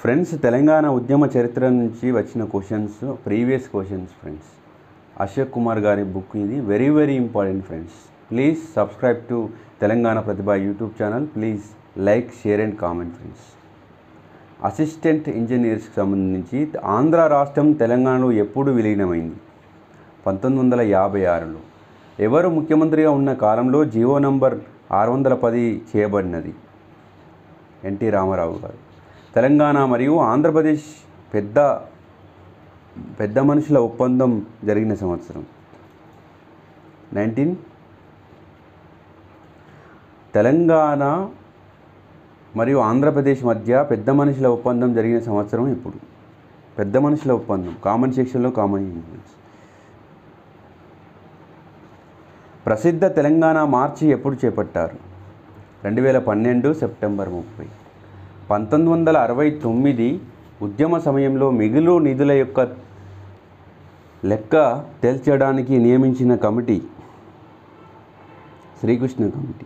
Friends, Telangana ఉద్యమ చరిత్ర నుంచి వచ్చిన questions, previous questions friends. Ashok Kumar గారి బుక్ ఇది. Very very important friends. Please subscribe to Telangana Pratibha YouTube channel. Please like, share and comment friends. Assistant ఇంజనీర్స్కి సంబంధించి ఆంధ్ర రాష్ట్రం తెలంగాణలో ఎప్పుడు విలీనమైంది? 1956లో. ఎవరు ముఖ్యమంత్రిగా ఉన్న కాలంలో జీవో నంబర్ 610 చేయబడినది? ఎన్టీ రామారావు గారు. తెలంగాణ మరియు ఆంధ్రప్రదేశ్ పెద్ద మనుషుల ఒప్పందం జరిగిన సంవత్సరం తెలంగాణ మరియు ఆంధ్రప్రదేశ్ మధ్య పెద్ద మనుషుల ఒప్పందం జరిగిన సంవత్సరం ఇప్పుడు. పెద్ద మనుషుల ఒప్పందం కామన్ సెక్షన్లో కామన్. ప్రసిద్ధ తెలంగాణ మార్చి ఎప్పుడు చేపట్టారు? 2012 సెప్టెంబర్ 30. 1969 ఉద్యమ సమయంలో మిగులు నిధుల యొక్క లెక్క తేల్చడానికి నియమించిన కమిటీ శ్రీకృష్ణ కమిటీ.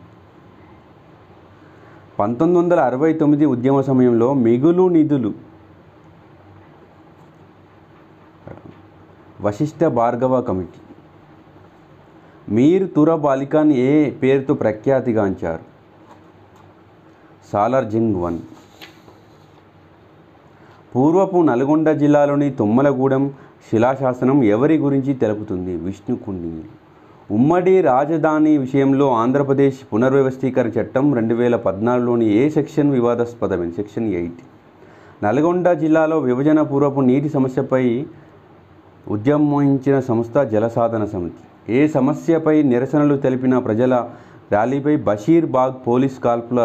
1969 ఉద్యమ సమయంలో మిగులు నిధులు వశిష్ఠ భార్గవ కమిటీ. మీర్ తురబ్ అలీఖాన్ ఏ పేరుతో ప్రఖ్యాతిగాంచారు? సాలార్ జంగ్ 1. పూర్వపు నల్గొండ జిల్లాలోని తుమ్మలగూడెం శిలాశాసనం ఎవరి గురించి తెలుపుతుంది? విష్ణుకుండిని. ఉమ్మడి రాజధాని విషయంలో ఆంధ్రప్రదేశ్ పునర్వ్యవస్థీకరణ చట్టం 2014లోని ఏ సెక్షన్ వివాదాస్పదమైంది? సెక్షన్ 8. నల్గొండ జిల్లాలో విభజన పూర్వపు నీటి సమస్యపై ఉద్యమించిన సంస్థ జలసాధన సమితి. ఏ సమస్యపై నిరసనలు తెలిపిన ప్రజల ర్యాలీపై బషీర్ బాగ్ పోలీస్ కాల్పుల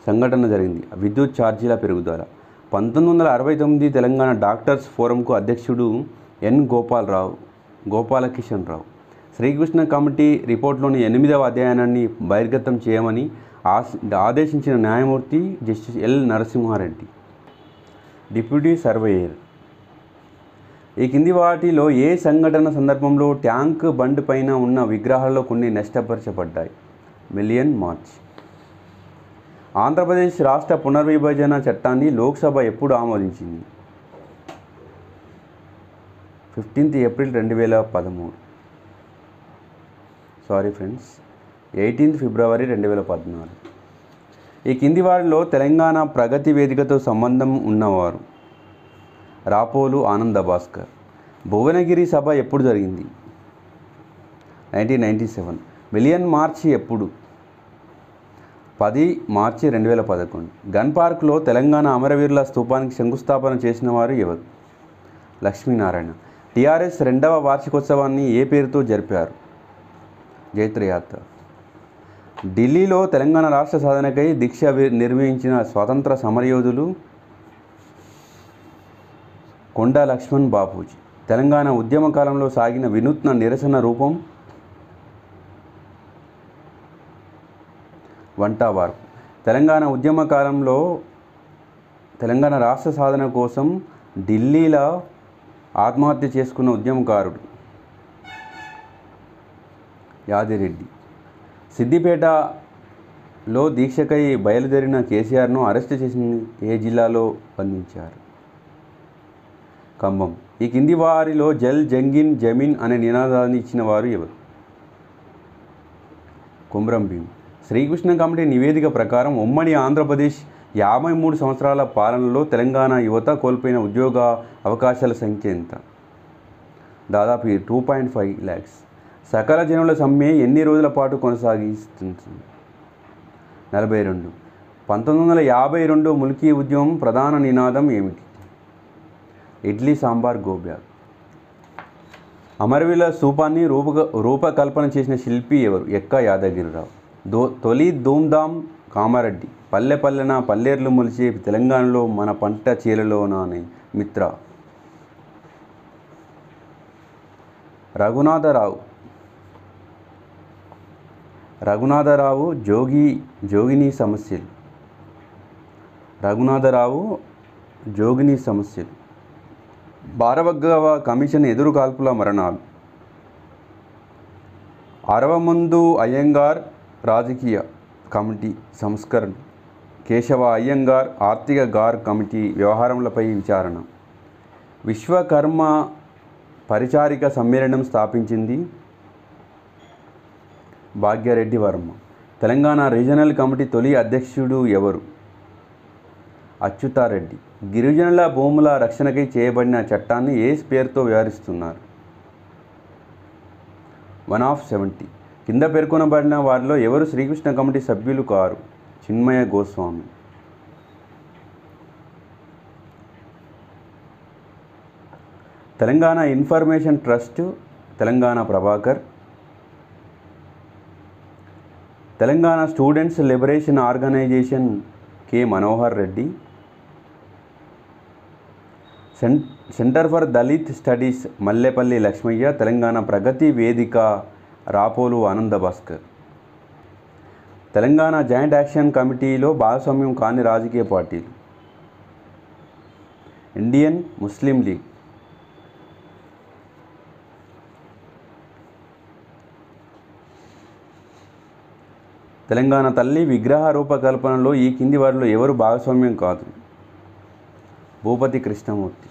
సంఘటన జరిగింది? విద్యుత్ ఛార్జీల పెరుగుదల. 1969 తెలంగాణ డాక్టర్స్ ఫోరంకు అధ్యక్షుడు ఎన్ గోపాలకిషన్ రావు. శ్రీకృష్ణ కమిటీ రిపోర్ట్లోని 8వ అధ్యాయాన్ని బహిర్గతం చేయమని ఆదేశించిన న్యాయమూర్తి justice L Narasimha Reddy. Deputy surveyor. ఈ కింది వాటిలో ఏ సంఘటన సందర్భంలో ట్యాంక్ బండ్ పైన ఉన్న విగ్రహాల్లో కొన్ని నష్టపరచబడ్డాయి? Million March. ఆంధ్రప్రదేశ్ రాష్ట్ర పునర్విభజన చట్టాన్ని లోక్సభ ఎప్పుడు ఆమోదించింది? 15 ఏప్రిల్ 2013. సారీ ఫ్రెండ్స్, 18 ఫిబ్రవరి 2014. ఈ కింది వారిలో తెలంగాణ ప్రగతి వేదికతో సంబంధం ఉన్నవారు? రాపోలు ఆనంద భాస్కర్. భువనగిరి సభ ఎప్పుడు జరిగింది? 1997. మిలియన్ మార్చి ఎప్పుడు? 10 మార్చి 2011. గన్ పార్క్లో తెలంగాణ అమరవీరుల స్తూపానికి శంకుస్థాపన చేసిన వారు ఎవరు? లక్ష్మీనారాయణ. టీఆర్ఎస్ 2వ వార్షికోత్సవాన్ని ఏ పేరుతో జరిపారు? జైత్రయాత్ర. ఢిల్లీలో తెలంగాణ రాష్ట్ర సాధనకై దీక్ష నిర్వహించిన స్వాతంత్ర సమరయోధులు? కొండా లక్ష్మణ్ బాపూజీ. తెలంగాణ ఉద్యమ కాలంలో సాగిన వినూత్న నిరసన రూపం? వంటవార్పు. తెలంగాణ ఉద్యమ కాలంలో తెలంగాణ రాష్ట్ర సాధన కోసం ఢిల్లీలో ఆత్మహత్య చేసుకున్న ఉద్యమకారుడు? యాదిరెడ్డి. సిద్దిపేటలో దీక్షకై బయలుదేరిన కేసీఆర్ను అరెస్టు చేసి ఏ జిల్లాలో బంధించారు? ఖమ్మం. ఈ కింది వారిలో జల్ జంగిన్ జమీన్ అనే నినాదాన్ని ఇచ్చిన వారు ఎవరు? కుమ్రం భీం. శ్రీకృష్ణ కమిటీ నివేదిక ప్రకారం ఉమ్మడి ఆంధ్రప్రదేశ్ 53 సంవత్సరాల పాలనలో తెలంగాణ యువత కోల్పోయిన ఉద్యోగ అవకాశాల సంఖ్య ఎంత? దాదాపు 2.5 lakhs. సకల జనుల సమ్మె ఎన్ని రోజుల పాటు కొనసాగిస్తుంది? 42. 1952 ముల్కీ ఉద్యమం ప్రధాన నినాదం ఏమిటి? ఇడ్లీ సాంబార్ గోబ్యాగ్. అమరవీరుల స్తూపాన్ని రూపకల్పన చేసిన శిల్పి ఎవరు? ఎక్క యాదగిరిరావు. తొలి ధూమ్ధామ్ కామారెడ్డి. పల్లె పల్లెన పల్లేర్లు మొలిచే తెలంగాణలో మన పంట చీలలోనాని మిత్ర. రఘునాథరావు జోగిని సమస్యలు. జోగిని సమస్యలు. భారవగ్గవ కమిషన్ ఎదురు కాల్పుల మరణాలు. అరవముందు అయ్యంగార్ రాజకీయ కమిటీ సంస్కరణ కేశవ అయ్యంగార్ ఆర్థిక గార్ కమిటీ వ్యవహారములపై విచారణ. విశ్వకర్మ పరిచారిక సమ్మేళనం స్థాపించింది భాగ్యరెడ్డి వర్మ. తెలంగాణ రీజనల్ కమిటీ తొలి అధ్యక్షుడు ఎవరు? అచ్యుతారెడ్డి. గిరిజనుల భూముల రక్షణకై చేయబడిన చట్టాన్ని ఏ పేరుతో వ్యవహరిస్తున్నారు? 1/70. కింద పేర్కొనబడిన వారిలో ఎవరు శ్రీకృష్ణ కమిటీ సభ్యులు కారు? Chinmaya Goswami. Telangana information trust Telangana Prabhakar. Telangana students liberation organisation K Manohar Reddy. Centre for Dalit studies Mallepalli Lakshmaiah. Telangana Pragathi Vedika Rapolu ఆనంద భాస్కర్. తెలంగాణ జాయింట్ యాక్షన్ కమిటీలో భాగస్వామ్యం కాని రాజకీయ పార్టీలు. ఇండియన్ ముస్లిం లీగ్. తెలంగాణ తల్లి విగ్రహ రూపకల్పనలో ఈ కింది వారిలో ఎవరు భాగస్వామ్యం కాదు? భూపతి కృష్ణమూర్తి.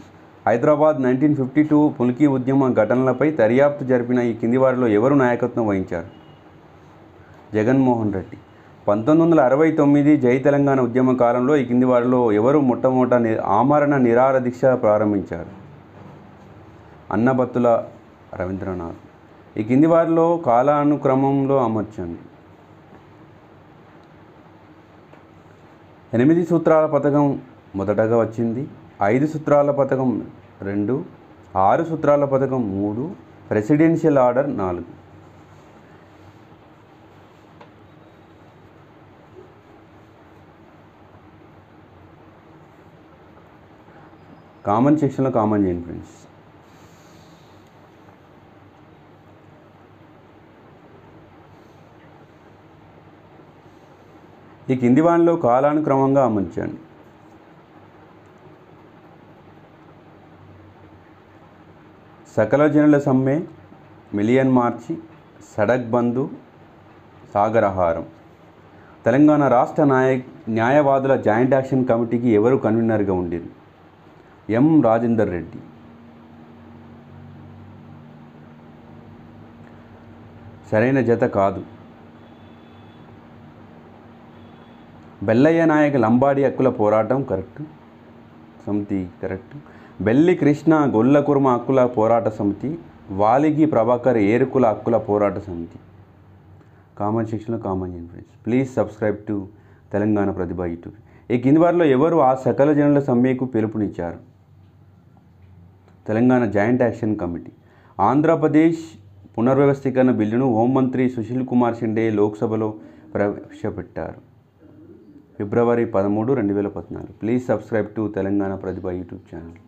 హైదరాబాద్ 1952 పుల్కీ ఉద్యమ ఘటనలపై దర్యాప్తు జరిపిన ఈ కింది వారిలో ఎవరు నాయకత్వం వహించారు? జగన్మోహన్ రెడ్డి. 1969 జై తెలంగాణ ఉద్యమ కాలంలో ఈ కింది వారిలో ఎవరు మొట్టమొదట ఆమరణ నిరాహార దీక్ష ప్రారంభించారు? అన్నబత్తుల రవీంద్రనాథ్. ఈ కింది వారిలో కాలానుక్రమంలో అమర్చండి. 8 సూత్రాల పథకం మొదటగా వచ్చింది. 5 సూత్రాల పథకం 2, 6 సూత్రాల పథకం 3, ప్రెసిడెన్షియల్ ఆర్డర్ 4. కామన్ సెక్షన్లో కామన్ చేయండి ఫ్రెండ్స్. ఈ కింది వానిలో కాలానుక్రమంగా అమర్చండి. సకల జనుల సమ్మె, మిలియన్ మార్చి, సడక్ బంధు, సాగరహారం. తెలంగాణ రాష్ట్ర న్యాయవాదుల జాయింట్ యాక్షన్ కమిటీకి ఎవరు కన్వీనర్గా ఉండేది? ఎం రాజేందర్ రెడ్డి. సరైన జత కాదు. బెల్లయ్య నాయక్ లంబాడి హక్కుల పోరాటం కరెక్ట్. సమితి కరెక్ట్. బెల్లి కృష్ణ గొల్ల కుర్మ హక్కుల పోరాట సమితి. వాలిగి ప్రభాకర్ ఏరుకుల హక్కుల పోరాట సమితి. కామన్ సెక్షన్లో కామన్ చేయండి friends. Please subscribe to Telangana Pratibha YouTube. ఈ కింది వారిలో ఎవరు ఆ సకల జనుల సమ్మెకు పిలుపునిచ్చారు? Telangana joint action committee. Andhra Pradesh పునర్వ్యవస్థీకరణ బిల్లును హోంమంత్రి సుశీల్ కుమార్ షిండే లోక్సభలో ప్రవేశపెట్టారు ఫిబ్రవరి 13, 2014. Please subscribe to Telangana Pratibha YouTube channel.